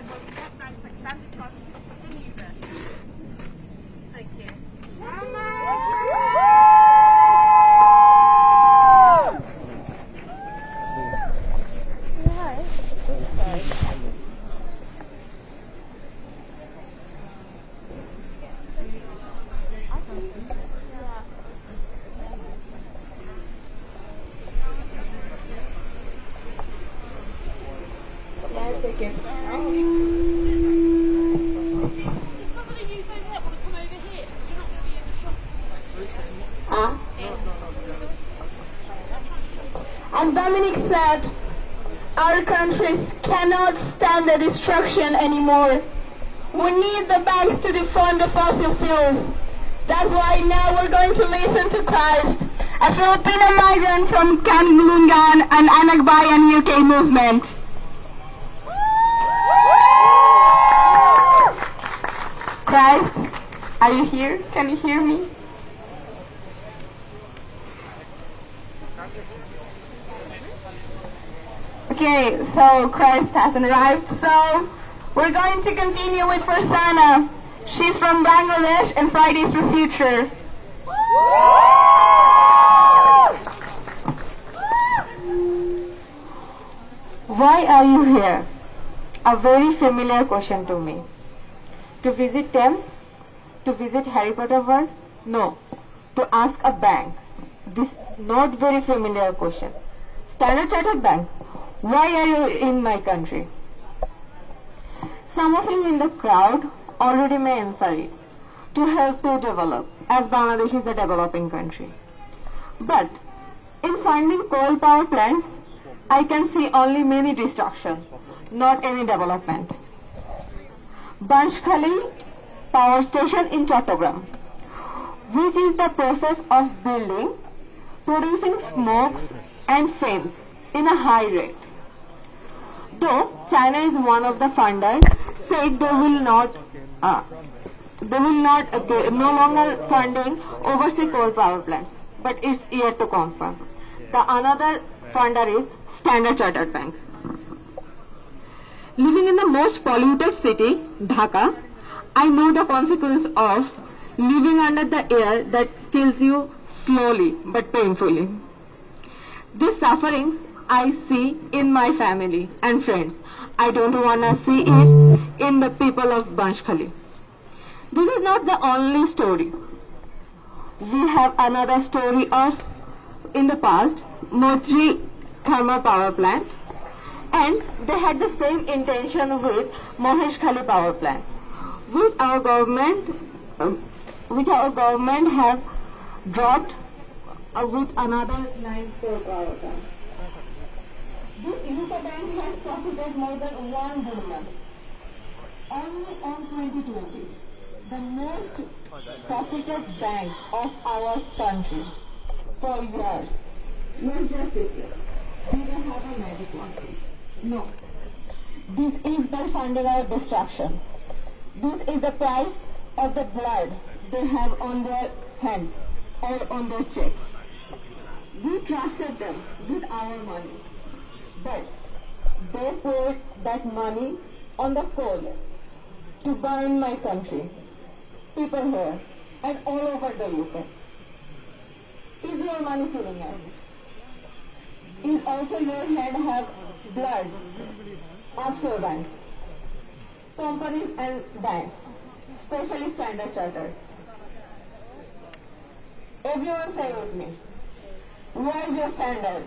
by voting Cop26 and its sponsorship for the university. Thank you. As Dominic said, our countries cannot stand the destruction anymore. We need the banks to defund the fossil fuels. That's why now we're going to listen to Christ, a Filipino migrant from Kanglungan and Anagbayan UK movement. Christ, are you here? Can you hear me? Okay, so Christ hasn't arrived, so we're going to continue with Farzana. She's from Bangladesh and Fridays for Future. Why are you here? A very familiar question to me. To visit Thames? To visit Harry Potter World? No. To ask a bank. This not very familiar question. Standard Chartered Bank. Why are you in my country? Some of you in the crowd already may answer it. To help to develop, as Bangladesh is a developing country. But in finding coal power plants, I can see only many destruction, not any development. Banshkhali Power Station in Chattogram, which is the process of building, producing smoke and flames in a high rate. Though China is one of the funders, said they will no longer funding overseas coal power plants, but it's yet to confirm. The another funder is Standard Chartered Bank. Living in the most polluted city, Dhaka, I know the consequence of living under the air that kills you slowly but painfully. This suffering I see in my family and friends. I don't want to see it in the people of Banshkhali. This is not the only story. We have another story of, in the past, Motri thermal power plant, and they had the same intention with Maheshkhali power plant, which our government have dropped with another 9 coal power plant. This Iruka bank has profited more than 1 billion. Only on 2020, the most profited bank of our country for years. Not just this year. We don't have a magic one. No. This is the funding of destruction. This is the price of the blood they have on their hands or on their checks. We trusted them with our money, but they poured that money on the coal to burn my country, people here, and all over the UK. Is your money feeling it? Is also your hand have blood offshore banks, companies and banks, especially Standard Chartered? Everyone say with me, where is your standard?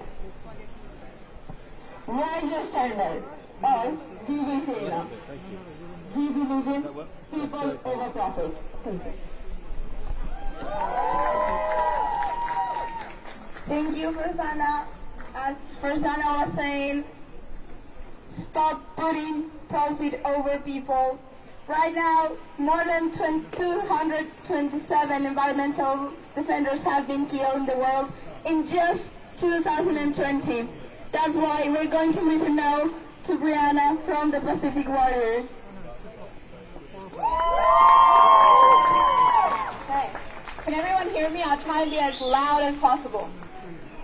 Where is your standard? Or we will say enough. We believe in people over profit. Thank you, Farzana. As Farzana was saying, stop putting profit over people. Right now, more than 227 environmental defenders have been killed in the world in just 2020. That's why we're going to listen now to Brianna from the Pacific Warriors. Okay. Can everyone hear me? I'll try and be as loud as possible.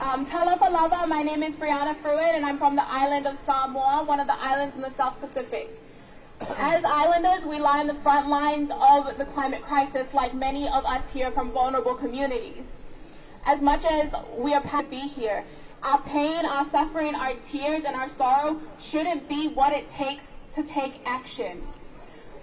Talofa Lava, my name is Brianna Fruitt, and I'm from the island of Samoa, one of the islands in the South Pacific. As islanders, we lie on the front lines of the climate crisis like many of us here from vulnerable communities. As much as we are proud to be here, our pain, our suffering, our tears, and our sorrow shouldn't be what it takes to take action.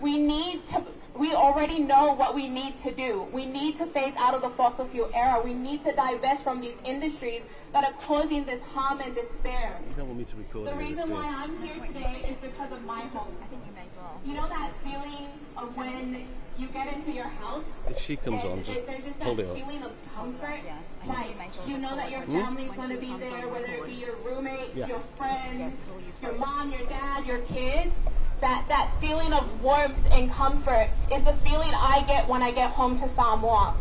We already know what we need to do. We need to phase out of the fossil fuel era. We need to divest from these industries that are causing this harm and despair. You don't want me to record The reason why I'm here today is because of my home. I think you may as well. You know that feeling of when you get into your house? If she comes on, just there's just hold that it up. feeling of comfort. Like, you know that your family's going to be there, whether it be your roommate, your friends, your mom, your dad, your kids. That feeling of warmth and comfort is the feeling I get when I get home to Samoa.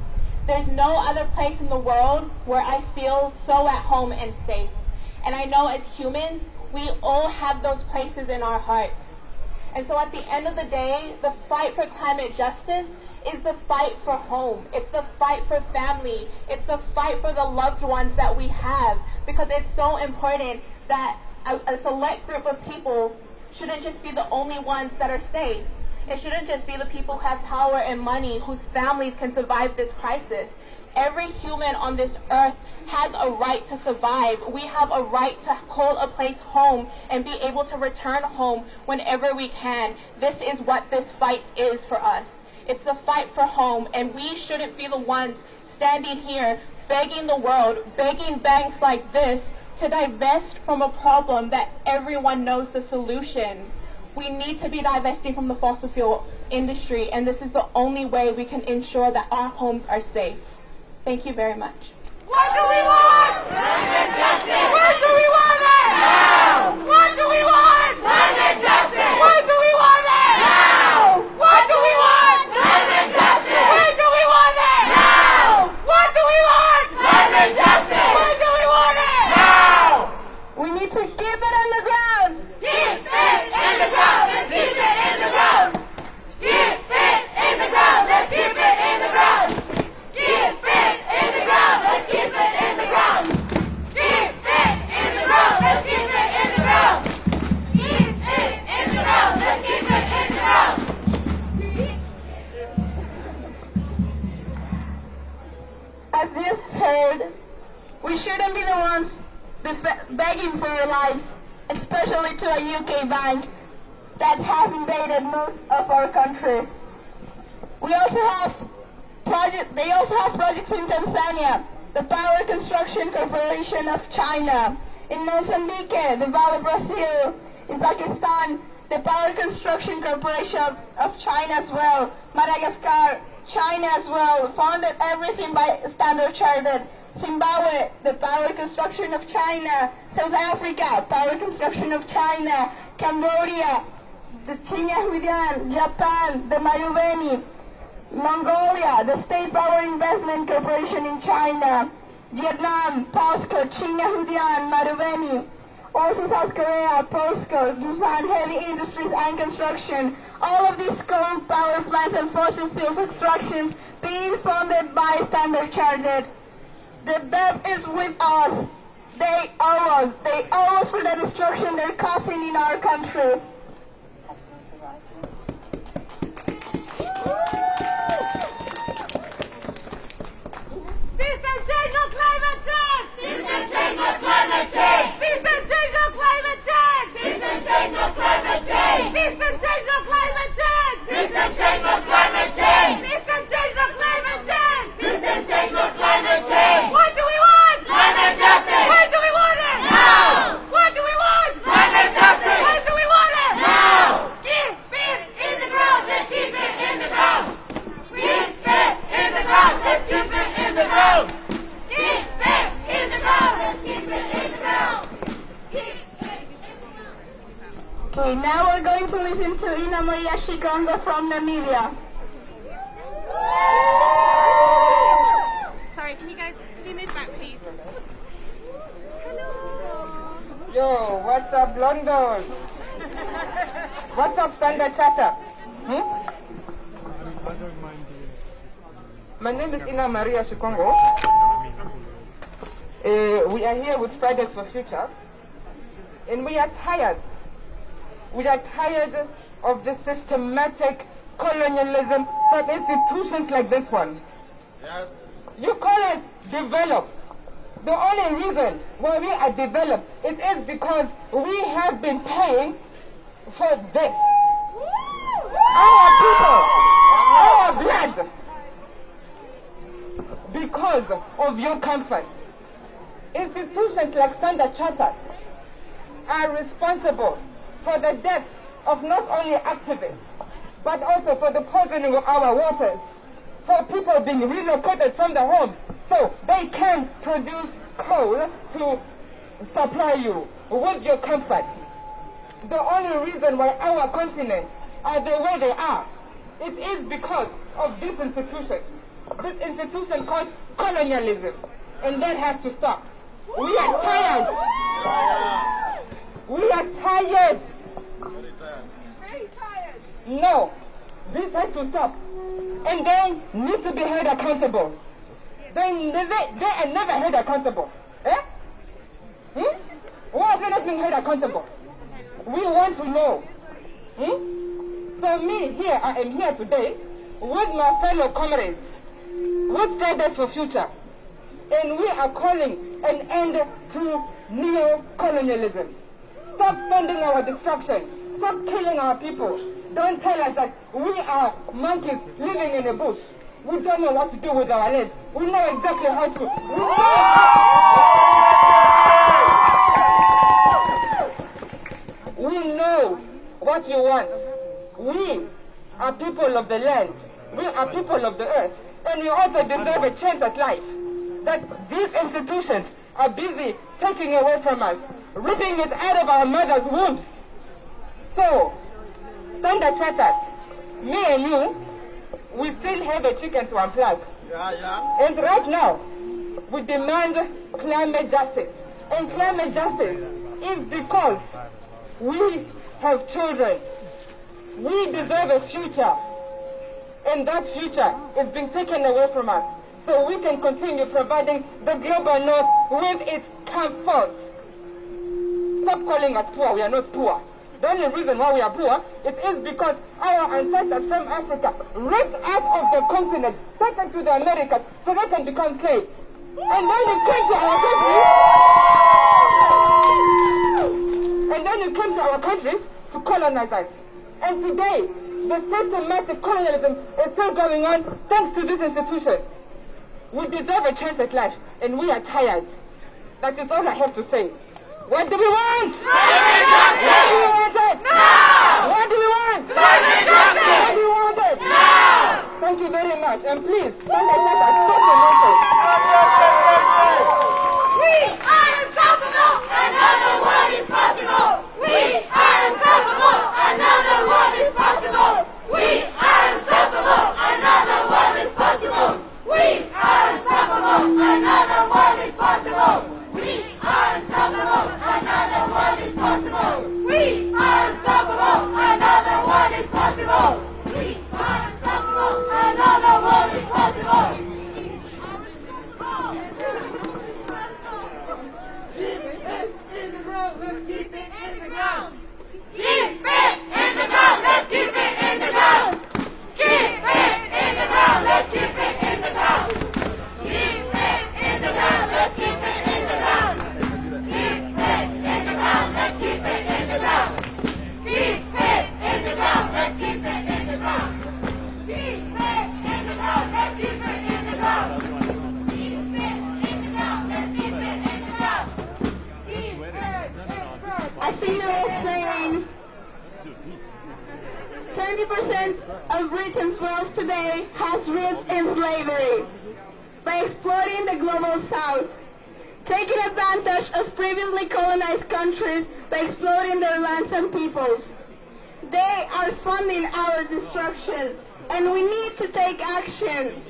There's no other place in the world where I feel so at home and safe. And I know as humans, we all have those places in our hearts. And so at the end of the day, the fight for climate justice is the fight for home. It's the fight for family. It's the fight for the loved ones that we have. Because it's so important that a select group of people shouldn't just be the only ones that are safe. It shouldn't just be the people who have power and money, whose families can survive this crisis. Every human on this earth has a right to survive. We have a right to call a place home and be able to return home whenever we can. This is what this fight is for us. It's the fight for home, and we shouldn't be the ones standing here begging the world, begging banks like this to divest from a problem that everyone knows the solution. We need to be divesting from the fossil fuel industry, and this is the only way we can ensure that our homes are safe. Thank you very much. What do we want? Climate justice! Where do we want it? Now! What do we want? Climate justice! Where do we want it? Now! What do we want? Climate justice! Where do we want it? Now! What do we want? Climate justice! Where do we want it? Now! We need to keep it in the ground. Keep it in the ground! Let's keep it in the ground! Keep it in the ground! Let's keep it in the ground! Keep it in the ground! Let's keep it in the ground! Keep it in the ground! Let's keep it in the ground! Keep it in the ground! Let's keep it in the ground! As you heard, we shouldn't be the ones begging for our lives, especially to a UK bank that has invaded most of our country. They also have projects in Tanzania, the Power Construction Corporation of China, in Mozambique, the Vale Brazil, in Pakistan, the Power Construction Corporation of China as well, Madagascar, China as well, founded everything by Standard Chartered. Zimbabwe, the Power Construction of China. South Africa, Power Construction of China. Cambodia, the Huidian. Japan, the Marubeni. Mongolia, the State Power Investment Corporation in China. Vietnam, POSCO, Huidian, Marubeni. Also South Korea, POSCO, Doosan Heavy Industries and Construction. All of these coal power plants and fossil fuels extractions being funded by Standard Chartered. The debt is with us. They owe us. They owe us for the destruction they're causing in our country. System change or climate change! System change or climate change! System change or climate change! System change or climate change! System change or climate change! System change or climate change! System change or climate change! System change or climate change! What do we want? Climate justice! Where do we want it? Now! What do we want? Climate justice! Where do we want it? Now! Keep it in the ground! Let's keep it in the ground! Keep it in the ground! Let's keep it in the ground! Keep it in the ground! Let's keep it in the ground! Keep it in the ground! Okay, now we're going to listen to Ina Maria Shikongo from Namibia. Sorry, can you guys move back, please? Hello! Yo, what's up, London? What's up, Standard Charter? My name is Ina Maria Shikongo. We are here with Fridays for Future, and we are tired. We are tired of the systematic colonialism from institutions like this one. Yes. You call us developed. The only reason why we are developed is because we have been paying for this. Our people, our blood, because of your comfort. Institutions like Standard Chartered are responsible for the deaths of not only activists, but also for the poisoning of our waters, for people being relocated from their homes, so they can produce coal to supply you with your comfort. The only reason why our continents are the way they are, it is because of this institution called colonialism, and that has to stop. We are tired. We are tired. Very tired. No, this has to stop, and they need to be held accountable. They are never held accountable. Eh? Why are they not being held accountable? We want to know. So me I am here today with my fellow comrades, with Fridays for Future, and we are calling an end to neo-colonialism. Stop funding our destruction. Stop killing our people. Don't tell us that we are monkeys living in a bush. We don't know what to do with our lives. We know exactly how to. We know what you want. We are people of the land. We are people of the earth. And we also deserve a chance at life. That these institutions are busy taking away from us, ripping it out of our mother's wombs. So, Standard Chartered, me and you, we still have a chicken to unplug. Yeah. And right now, we demand climate justice. And climate justice is because we have children. We deserve a future. And that future is being taken away from us. So we can continue providing the global north with its comfort. Stop calling us poor. We are not poor. The only reason why we are poor, it is because our ancestors from Africa ripped out of the continent, taken to the Americas, so they can become slaves. And then you came to our country. And then you came to our country to colonize us. And today, the systematic colonialism is still going on thanks to this institution. We deserve a chance at life, and we are tired. That is all I have to say. What do we want? What do we want it? No! What do we want? What do we want it? No! Thank you very much, and please, stand aside and stop the nonsense. We are unstoppable! Another world is possible! We are unstoppable! Another world is possible! We are unstoppable! Another world is possible! We are unstoppable! Another world is possible! We are unstoppable! Another world is possible! We are unstoppable! Another world is possible! We are unstoppable! Another world is possible! Keep it in the ground! Let's keep it in the ground! Keep it in the ground! Let's keep it in the ground! Keep it in the ground! Let's keep it in the ground! Keep it in the ground! Let's keep it in the ground! Keep it in the ground! Let's keep it in the ground! Keep it in the ground! Let's keep it in the ground! Keep it in the ground! Let's keep it in the ground! Keep it in the ground! Let's keep it in the ground! Keep it in the ground! I see you all saying 20% of Britain's wealth today has roots in slavery. By exploiting the global south, taking advantage of previously colonized countries by exploiting their lands and peoples. They are funding our destruction, and we need to take action.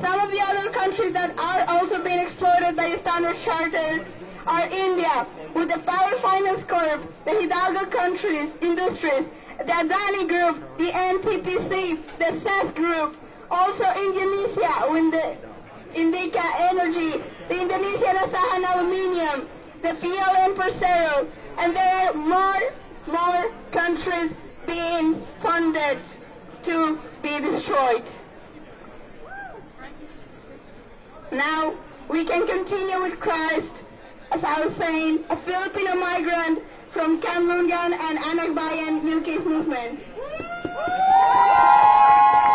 Some of the other countries that are also being exploited by the Standard Chartered are India, with the Power Finance Corp, the Hidalgo countries, industries, the Adani Group, the NTPC, the CES Group, also Indonesia with the Indica Energy, the Indonesian Asahan Aluminium, the PLN Persero, and there are more countries being funded to be destroyed. Now, we can continue with Christ, as I was saying, a Filipino migrant from Kanlungan and Anagbayan UK movement.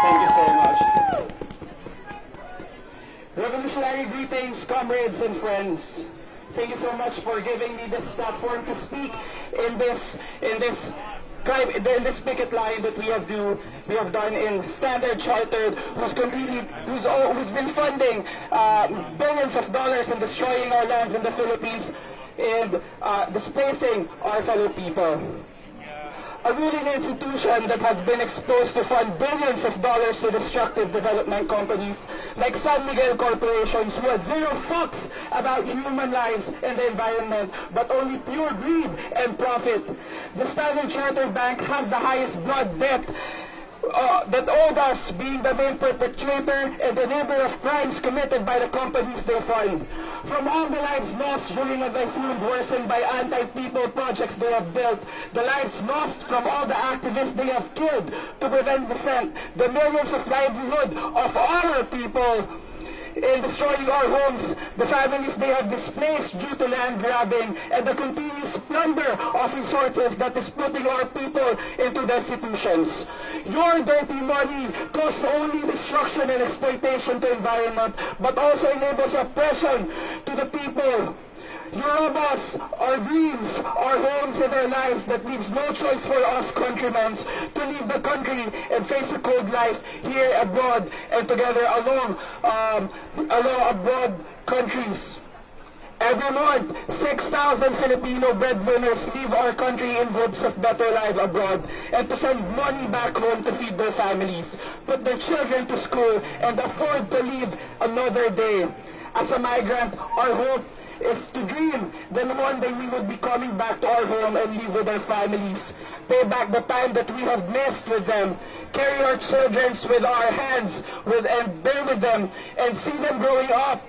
Thank you so much. Revolutionary greetings, comrades and friends. Thank you so much for giving me this platform to speak in this picket line that we have done in Standard Chartered, who's been funding billions of dollars and destroying our lands in the Philippines and displacing our fellow people. A ruling institution that has been exposed to fund billions of dollars to destructive development companies like San Miguel corporations who had zero fucks about human lives and the environment, but only pure greed and profit. The Standard Chartered Bank has the highest blood debt that owed us, being the main perpetrator and enabler of crimes committed by the companies they fund. From all the lives lost during a typhoon worsened by anti-people projects they have built, the lives lost from all the activists they have killed to prevent dissent, the millions of livelihood of our people in destroying our homes, the families they have displaced due to land grabbing, and the continuous plunder of resources that is putting our people into destitutions. Your dirty money causes only destruction and exploitation to the environment, but also enables oppression to the people. You rob us, our dreams, our homes, and our lives that leaves no choice for us countrymen to leave the country and face a cold life here abroad and together along abroad countries. Every month, 6,000 Filipino breadwinners leave our country in hopes of better life abroad and to send money back home to feed their families, put their children to school, and afford to live another day. As a migrant, our hope is to dream that one day we would be coming back to our home and live with our families, pay back the time that we have missed with them, carry our children with our hands and bear with them and see them growing up.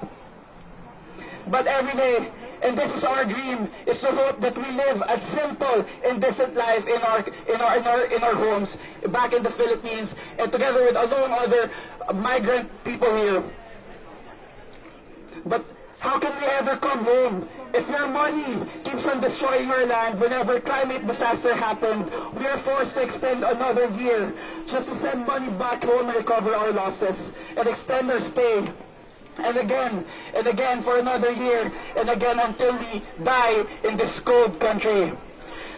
But every day, and this is our dream, is to hope that we live a simple and decent life in our homes back in the Philippines and together with along other migrant people here. But how can we ever come home if your money keeps on destroying our land? Whenever climate disaster happened, we are forced to extend another year just to send money back home and recover our losses and extend our stay. And again for another year, and again until we die in this cold country.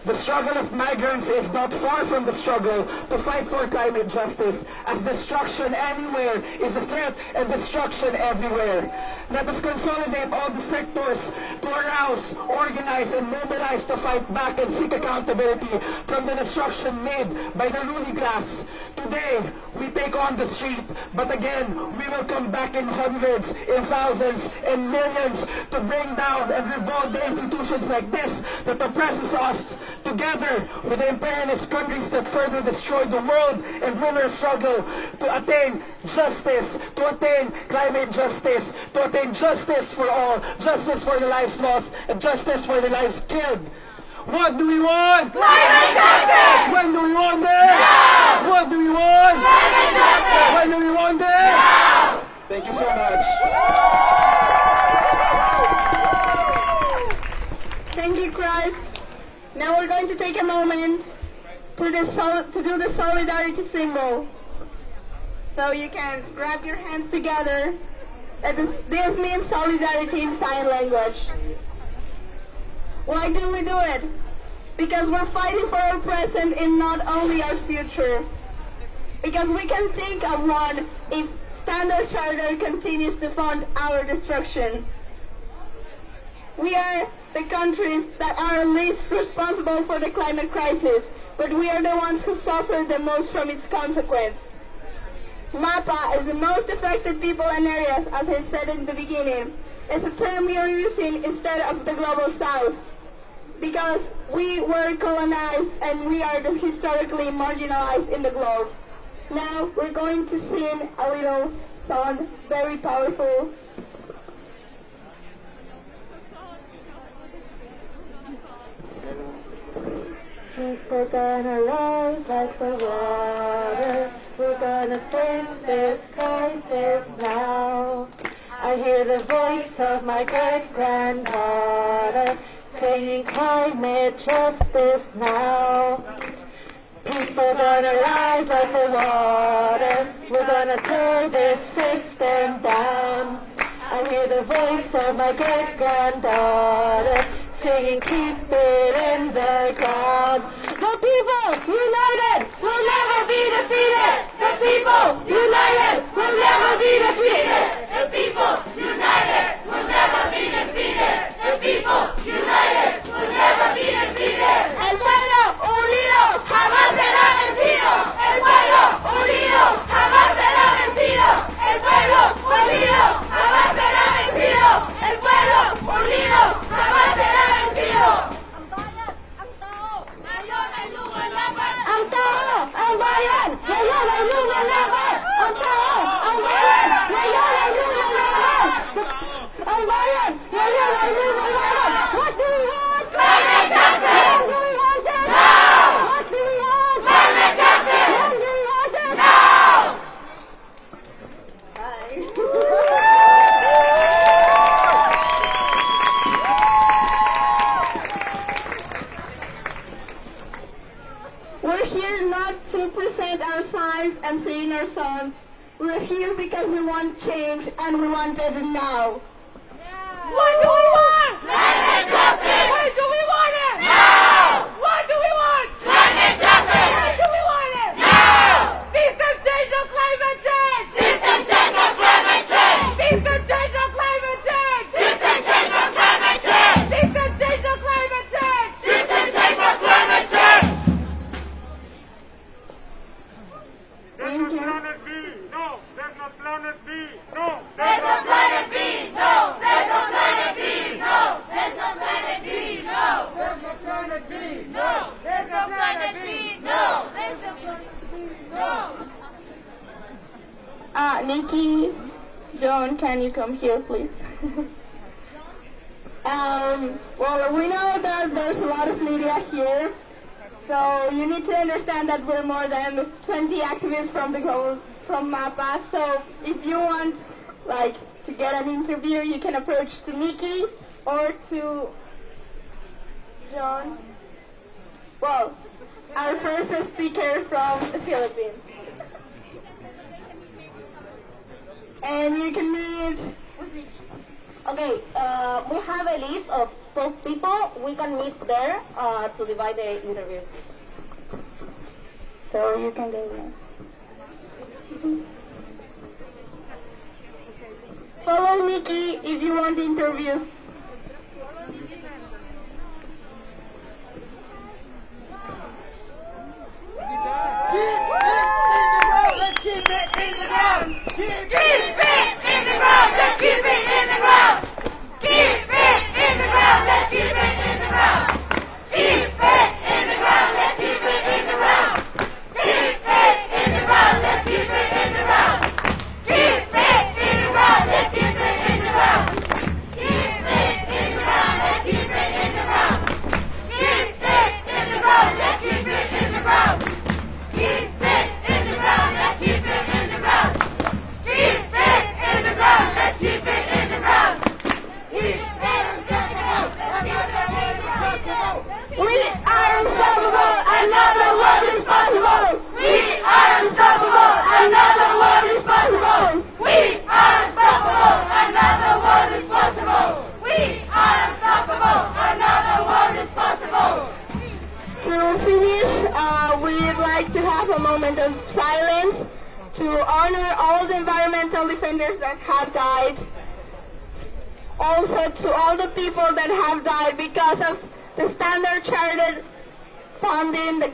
The struggle of migrants is not far from the struggle to fight for climate justice, as destruction anywhere is a threat and destruction everywhere. Let us consolidate all the sectors to arouse, organize, and mobilize to fight back and seek accountability from the destruction made by the ruling class. Today, we take on the street, but again, we will come back in hundreds, in thousands, and millions to bring down and revolt the institutions like this that oppresses us, together with the imperialist countries that further destroy the world and win our struggle to attain justice, to attain climate justice, to attain justice for all, justice for the lives lost, and justice for the lives killed. What do we want? Climate justice! When do we want it? Now! What do we want? Climate justice! When do we want it? Now! Thank you so much. Thank you, Christ. Now we're going to take a moment to do the solidarity symbol. So you can grab your hands together. This means solidarity in sign language. Why do we do it? Because we're fighting for our present and not only our future. Because we can think of one if Standard Chartered continues to fund our destruction. We are the countries that are least responsible for the climate crisis, but we are the ones who suffer the most from its consequence. MAPA is the most affected people and areas, as I said in the beginning. It's a term we are using instead of the global south, because we were colonized and we are the historically marginalized in the globe. Now we're going to sing a little song, very powerful. People gonna rise like the water. We're gonna face this crisis now. I hear the voice of my great-granddaughter singing climate justice now. People gonna rise like the water. We're gonna tear this system down. I hear the voice of my great-granddaughter singing, keep it in the ground. The people united will never be defeated. The people united will never be defeated. The people united will never be defeated. The people united will never be defeated. El pueblo unido Jamás será vencido. El pueblo unido jamás será vencido. El pueblo unido jamás será vencido. El pueblo unido jamás será vencido. ang tao, ang bayan, ngayon ay lumalaban. Ang tao, ang bayan, ngayon ay lumalaban. Ang bayan, ngayon ay lumalaban. What do we want? Climate justice! When do we want it? Now! What do we want? Climate justice! When do we want it? Now! We're here not to present our signs and sing our songs. We're here because we want change and we want it now. What do we want? Climate justice! When do we want it? Now! What do we want? Climate justice! When do we want it? Now! System change or climate change! System change or climate change! System change or climate change! System change or climate change! System change or climate change! System change or climate change! There's no planet B. No. There's no planet B. No. There's no planet B! No! There's no planet B! No! There's no planet B! No! There's no planet B. No! There's no planet B! No! There's no planet B! No! Nikki, John, can you come here, please? Well, we know that there's a lot of media here, so you need to understand that we're more than 20 activists from MAPA. So if you want, to get an interview, you can approach to Nikki or to John. Well, our first speaker from the Philippines. And you can meet. Okay, we have a list of spokespeople. We can meet there to divide the interviews. So you can go there. Follow Nikki if you want interviews. Keep it in the ground! Keep it in the ground! Let's keep it in the ground! Keep it in the ground! Let's keep it in the ground! Keep it in the ground! Let's keep it in the ground! Keep it in the ground! Let's keep it in the ground! Keep it in the ground! Let's keep it in the ground! Keep it in the ground! Let's keep it in the ground! Keep it in the ground! Let's keep it in the ground! Keep it in the ground! Let's keep it in the ground! Keep it in the ground! Let's keep it in the ground! We are unstoppable! Another world is possible! We are unstoppable! Another world is possible! We are unstoppable! Another world is possible! We are unstoppable! Another world is possible! To finish, we'd like to have a moment of silence to honor all the environmental defenders that have died. Also to all the people that have died because of the Standard Chartered funding the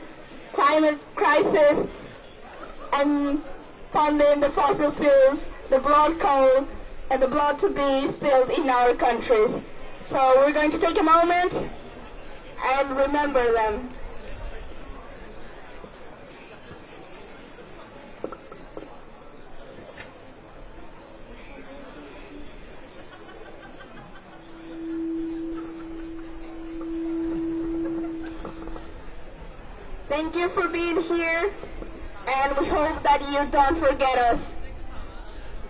climate crisis and funding the fossil fuels, the blood coal, and the blood to be spilled in our countries. So we're going to take a moment and remember them. Thank you for being here, and we hope that you don't forget us.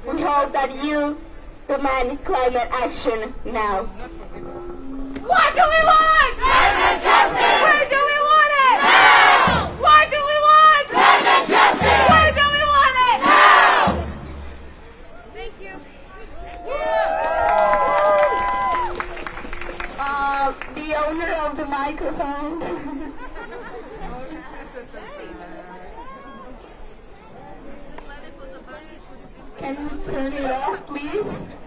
We hope that you demand climate action now. What do we want? Climate justice! Where do we want it? Now! What do we want? Climate justice! Where do we want it? Now! Thank you. The owner of the microphone. Can you turn it off, please?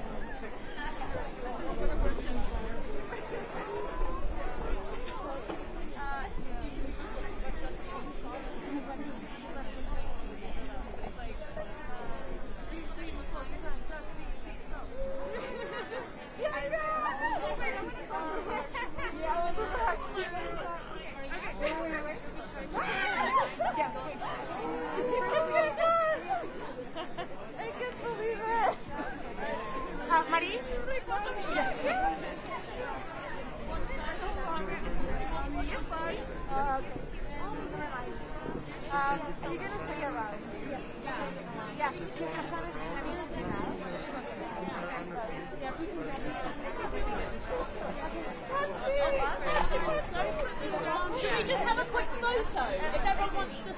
Marie? Are you going to say about it? Yeah. Should we just have a quick photo? If everyone wants to